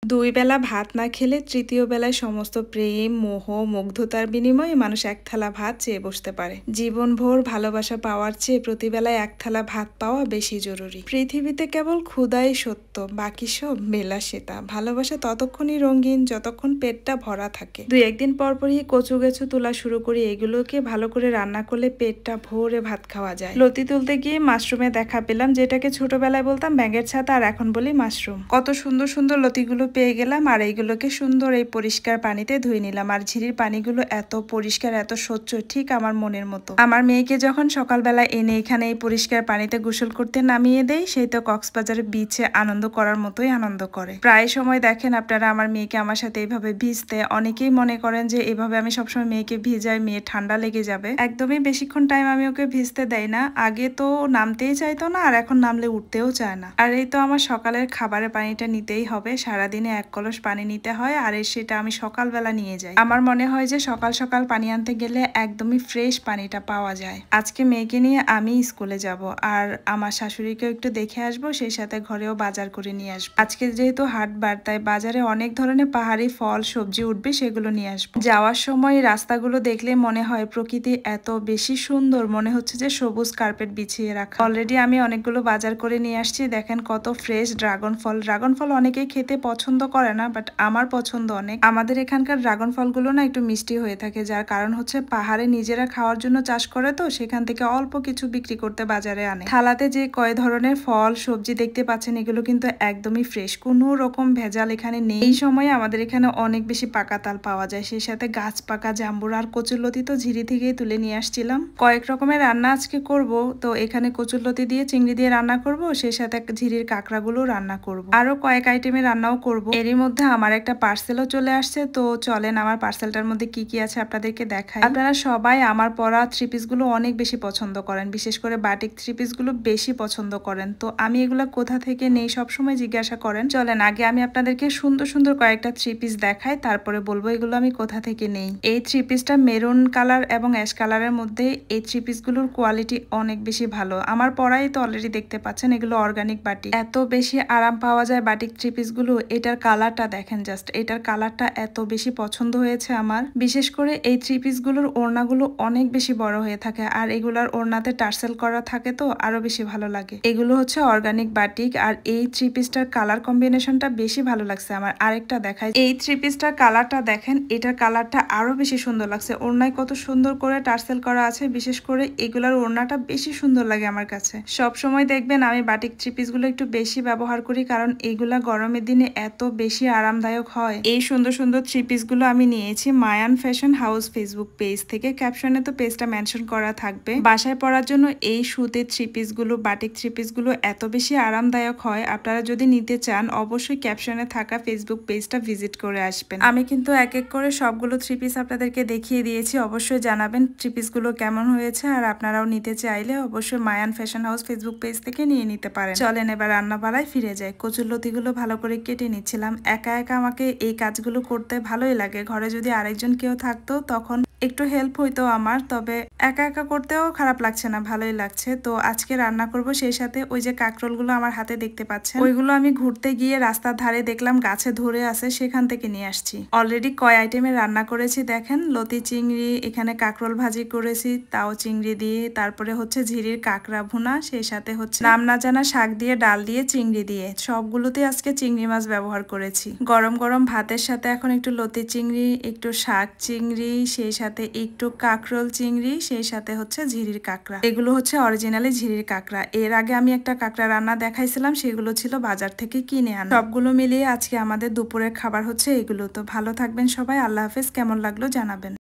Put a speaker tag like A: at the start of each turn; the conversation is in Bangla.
A: দুই বেলা ভাত না খেলে তৃতীয় বেলায় সমস্ত প্রেম, মোহ, মুগ্ধতার বিনিময়ে মানুষ এক থালা ভাত চেয়ে বসতে পারে। জীবনভর ভালোবাসা পাওয়ার চেয়ে প্রতিবেলায় এক থালা ভাত পাওয়া বেশি জরুরি। পৃথিবীতে কেবল ক্ষুধাই সত্য, বাকি সব বিলাসিতা। ভালোবাসা ততক্ষণই রঙিন যতক্ষণ পেটটা ভরা থাকে। দুই একদিন পরপরই কচু গেছু তোলা শুরু করি। এগুলোকে ভালো করে রান্না করলে পেটটা ভরে ভাত খাওয়া যায়। লতি তুলতে গিয়ে মাশরুমে দেখা পেলাম, যেটাকে ছোটবেলায় বলতাম ব্যাঙের ছাতা, আর এখন বলি মাশরুম। কত সুন্দর সুন্দর লতিগুলো পেয়ে গেলাম, আর এইগুলোকে সুন্দর এই পরিষ্কার পানিতে ধুয়ে নিলাম। আর ঝিরির পানিগুলো এত পরিষ্কার, এত স্বচ্ছ, ঠিক আমার মনের মতো। আমার মেয়েকে যখন সকালবেলা এনে এখানে এই পরিষ্কার পানিতে গোসল করতে নামিয়ে দেই, সেই তো কক্সবাজারে বিচে আনন্দ করার মতোই আনন্দ করে। প্রায় সময় দেখেন আপনারা আমার মেয়েকে আমার সাথে এইভাবে ভিজতে। অনেকেই মনে করেন যে এভাবে আমি সবসময় মেয়েকে ভিজাই, মেয়ে ঠান্ডা লেগে যাবে। একদমই বেশিক্ষণ টাইম আমি ওকে ভিজতে দেই না। আগে তো নামতেই চাইতো না, আর এখন নামলে উঠতেও চায় না। আর এই তো আমার সকালের খাবারের পানিটা নিতেই হবে। সারাদিনে এক কলস পানি নিতে হয়, আর সেটা আমি সকালবেলা নিয়ে যাই। আমার মনে হয় যে সকাল সকাল পানি আনতে গেলে একদমই ফ্রেশ পানিটা পাওয়া যায়। আজকে মেয়েকে নিয়ে আমি স্কুলে যাব, আর আমার শাশুড়িকেও একটু দেখে আসবো, সেই সাথে ঘরেও বাজার করে নিয়ে আসবো। আজকে যেহেতু হাটবার, তাই বাজারে অনেক ধরনের পাহাড়ি ফল সবজি উঠবে, সেগুলো নিয়ে আসবো। যাওয়ার সময় রাস্তাগুলো দেখলে মনে হয় প্রকৃতি এত বেশি সুন্দর, মনে হচ্ছে যে সবুজ কার্পেট বিছিয়ে রাখা। অলরেডি আমি অনেকগুলো বাজার করে নিয়ে আসছি। দেখেন কত ফ্রেশ ড্রাগন ফল। ড্রাগন ফল অনেকেই খেতে পছন্দ করে না, বাট আমার পছন্দ অনেক। আমাদের এখানকার ড্রাগন ফলগুলো না একটু মিষ্টি হয়ে থাকে, যার কারণ হচ্ছে পাহাড়ে নিজেরা খাওয়ার জন্য চাষ করে, তো সেখান থেকে অল্প কিছু বিক্রি করতে বাজারে আনে। থালাতে যে কয় ধরনের ফল সবজি দেখতে পাচ্ছেন, এগুলো কিন্তু একদমই ফ্রেশ, কোনো রকম ভেজাল এখানে নেই। এই সময়ে আমাদের এখানে অনেক বেশি পাকা তাল পাওয়া যায়, সেই সাথে গাছ পাকা জাম্বুর আর কচুরলতি তো ঝিরি থেকেই তুলে নিয়ে আসছিলাম। কয়েক রকমের রান্না আজকে করব, তো এখানে কচুরলতি দিয়ে চিংড়ি দিয়ে রান্না করব, সেই সাথে ঝিরির কাঁকড়াগুলো রান্না করব, আরো কয়েক আইটেমের রান্নাও করব। এরই মধ্যে আমার একটা পার্সেলও চলে আসছে, তো চলেন আমার পার্সেলটার মধ্যে কি কি আছে আপনাদেরকে দেখাই। আপনারা সবাই আমার পরা থ্রি পিস গুলো অনেক বেশি পছন্দ করেন, বিশেষ করে বাটিক থ্রি পিস গুলো বেশি পছন্দ করেন। তো আমি এগুলা কোথা থেকে নেই সবসময় জিজ্ঞাসা করেন। চলেন আগে আমি আপনাদেরকে সুন্দর সুন্দর কয়েকটা থ্রি পিস দেখাই, তারপরে বলবো এগুলো আমি কোথা থেকে নেই। এই থ্রি পিসটা মেরুন কালার এবং অ্যাশ কালারের মধ্যে। এই থ্রি পিস গুলোর কোয়ালিটি অনেক বেশি ভালো। আমার পরাই তো অলরেডি দেখতে পাচ্ছেন, এগুলো অর্গানিক বাটিক। এত বেশি আরাম পাওয়া যায় বাটিক থ্রি পিস গুলো। এটার কালারটা দেখেন জাস্ট, এটার কালারটা এত বেশি পছন্দ হয়েছে আমার। বিশেষ করে এই থ্রি পিস গুলোর ওড়নাগুলো অনেক বেশি বড় হয়ে থাকে, আর এগুলার ওড়নাতে টার্সেল করা থাকে, তো আরো বেশি ভালো লাগে। এগুলো হচ্ছে অর্গানিক বাটিক, আর এই থ্রি পিসটার কালার কম্বিনেশনটা বেশি ভালো লাগছে আমার। আরেকটা দেখাই, এই থ্রি পিসটার কালারটা দেখেন, এটার কালারটা আরো বেশি সুন্দর লাগছে। ওড়নায় কত সুন্দর করে টার্সেল করা আছে, বিশেষ করে এগুলার ওড়নাটা বেশি সুন্দর লাগে আমার কাছে। সব সময় দেখবেন আমি বাটিক থ্রি পিস গুলো একটু বেশি ব্যবহার করি, কারণ এগুলা গরমের দিনে এত বেশি আরামদায়ক হয়। এই সুন্দর সুন্দর থ্রি পিস গুলো আমি নিয়েছি Mayan fashion house Facebook page থেকে। ক্যাপশনে তো পেজটা মেনশন করা থাকবে। বাসায় পরার জন্য এই সুতির থ্রি পিস গুলো, বাটিক থ্রি পিস গুলো এত বেশি আরামদায়ক হয়। আপনারা যদি নিতে চান অবশ্যই ক্যাপশনে থাকা ফেসবুক পেজটা ভিজিট করে আসবেন। আমি কিন্তু এক এক করে সবগুলো থ্রি পিস আপনাদেরকে দেখিয়ে দিয়েছি। অবশ্যই জানাবেন থ্রি পিস গুলো কেমন হয়েছে, আর আপনারাও নিতে চাইলে অবশ্যই Mayan fashion house Facebook page থেকে নিয়ে নিতে পারেন। চলেন এবার রান্না বাড়ায় ফিরে যায়। কচুরলতিগুলো ভালো করে কেটে নিচ্ছিলাম। একা একা আমাকে এই কাজগুলো করতে ভালোই লাগে। ঘরে যদি আরেকজন কেউ থাকতো তখন একটু হেল্প হইতো আমার, তবে একা একা করতেও খারাপ লাগছে না, ভালোই লাগছে। তো আজকে রান্না করব, সেই সাথে ওই যে কাঁকরোলগুলো আমার হাতে দেখতে পাচ্ছেন, ওইগুলো আমি ঘুরতে গিয়ে রাস্তার ধারে দেখলাম গাছে ধরে আছে, সেখান থেকে নিয়ে আসছি। অলরেডি কয় আইটেমে রান্না করেছি দেখেন। লতি চিংড়ি, এখানে কাঁকরোল ভাজি করেছি তাও চিংড়ি দিয়ে, তারপরে হচ্ছে ঝিরির কাঁকড়া ভুনা, সেই সাথে হচ্ছে নাম না জানা শাক দিয়ে, ডাল দিয়ে, চিংড়ি দিয়ে, সবগুলোতে আজকে চিংড়ি মাছ ব্যবহার করেছি। গরম গরম ভাতের সাথে এখন একটু লতি চিংড়ি, একটু শাক চিংড়ি, সেই সাথে একটু কাঁকরোল চিংড়ি, সেই সাথে হচ্ছে ঝিরির কাঁকড়া। এগুলো হচ্ছে অরিজিনালি ঝিরির কাঁকড়া। এর আগে আমি একটা কাঁকড়া রান্না দেখাইছিলাম, সেগুলো ছিল বাজার থেকে কিনে আনা। সবগুলো মিলিয়ে আজকে আমাদের দুপুরের খাবার হচ্ছে এগুলো। তো ভালো থাকবেন সবাই, আল্লাহ হাফেজ। কেমন লাগলো জানাবেন।